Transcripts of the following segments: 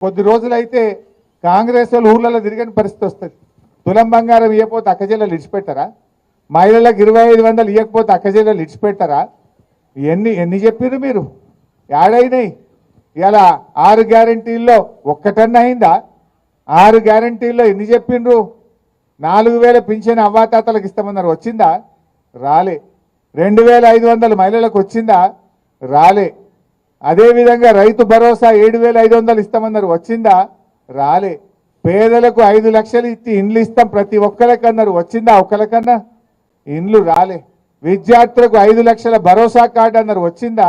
కొద్ది రోజులైతే కాంగ్రెస్ వాళ్ళు ఊర్లలో తిరిగిన పరిస్థితి వస్తుంది. తులం బంగారం ఇవ్వకపోతే అక్కజెల్లలు ఇడిచిపెట్టారా? మహిళలకు 2500 ఇవ్వకపోతే అక్కజెల్లలు ఇడిచిపెట్టారా? ఎన్ని చెప్పారు మీరు? ఏడైనాయి? ఇలా 6 గ్యారంటీల్లో ఒక్కటన్నా అయిందా? 6 గ్యారంటీల్లో ఎన్ని చెప్పిండ్రు? 4000 పింఛన్ అవ్వాతాతలకు ఇస్తామన్నారు, వచ్చిందా? రాలే. 2500 మహిళలకు వచ్చిందా? రాలే. అదేవిధంగా రైతు భరోసా 7500 ఇస్తామన్నారు, వచ్చిందా? రాలే. పేదలకు 5 లక్షలు ఇచ్చి ఇండ్లు ఇస్తాం ప్రతి ఒక్కరికన్నారు, వచ్చిందా? ఒక్కరికన్నా ఇండ్లు రాలే. విద్యార్థులకు 5 లక్షల భరోసా కార్డు అన్నారు, వచ్చిందా?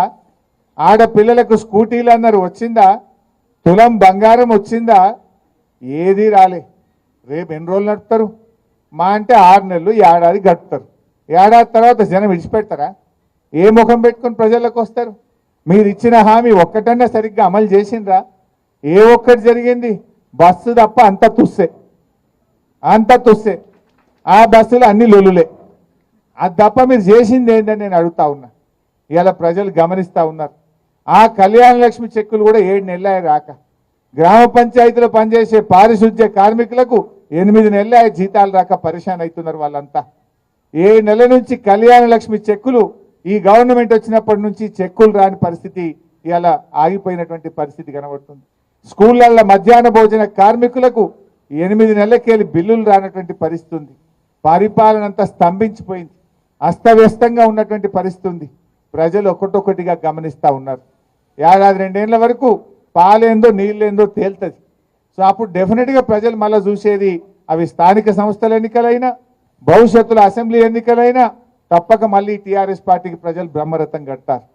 ఆడపిల్లలకు స్కూటీలు అన్నారు, వచ్చిందా? తులం బంగారం వచ్చిందా? ఏది రాలే. రేపు ఎన్ని రోజులు నడుపుతారు? మా అంటే 6 నెలలు, ఏడాది గడుపుతారు. ఏడాది తర్వాత జనం విడిచిపెడతారా? ఏ ముఖం పెట్టుకుని ప్రజలకు వస్తారు? మీరు ఇచ్చిన హామీ ఒక్కటన్నా సరిగ్గా అమలు చేసిండ్రా? ఏ ఒక్కటి జరిగింది? బస్సు తప్ప అంత తుస్సే. ఆ బస్సులు అన్ని లొలులే. అది తప్ప మీరు చేసింది ఏంటని నేను అడుగుతా ఉన్నా. ఇలా ప్రజలు గమనిస్తూ ఉన్నారు. ఆ కళ్యాణ లక్ష్మి చెక్కులు కూడా 7 నెలలు రాక, గ్రామ పంచాయతీలో పనిచేసే పారిశుద్ధ్య కార్మికులకు 8 నెలలు జీతాలు రాక పరిశాన్ అవుతున్నారు వాళ్ళంతా. 7 నెలల నుంచి కళ్యాణ లక్ష్మి చెక్కులు, ఈ గవర్నమెంట్ వచ్చినప్పటి నుంచి చెక్కులు రాని పరిస్థితి ఇలా ఆగిపోయినటువంటి పరిస్థితి కనబడుతుంది. స్కూళ్ళల్లో మధ్యాహ్న భోజన కార్మికులకు 8 నెలలకెళ్ళి బిల్లులు రానటువంటి పరిస్థితి ఉంది. పరిపాలన అంతా స్తంభించిపోయింది. అస్తవ్యస్తంగా ఉన్నటువంటి పరిస్థితి ఉంది. ప్రజలు ఒక్కొక్కటిగా గమనిస్తూ ఉన్నారు. ఏడాది 2 ఏళ్ల వరకు పాలేందో నీళ్ళేందో తేలుతుంది. సో అప్పుడు డెఫినెట్గా ప్రజలు మళ్ళీ చూసేది అవి స్థానిక సంస్థల ఎన్నికలైనా, భవిష్యత్తులో అసెంబ్లీ ఎన్నికలైనా తప్పక మళ్ళీ టీఆర్ఎస్ పార్టీకి ప్రజలు బ్రహ్మరథం కడతారు.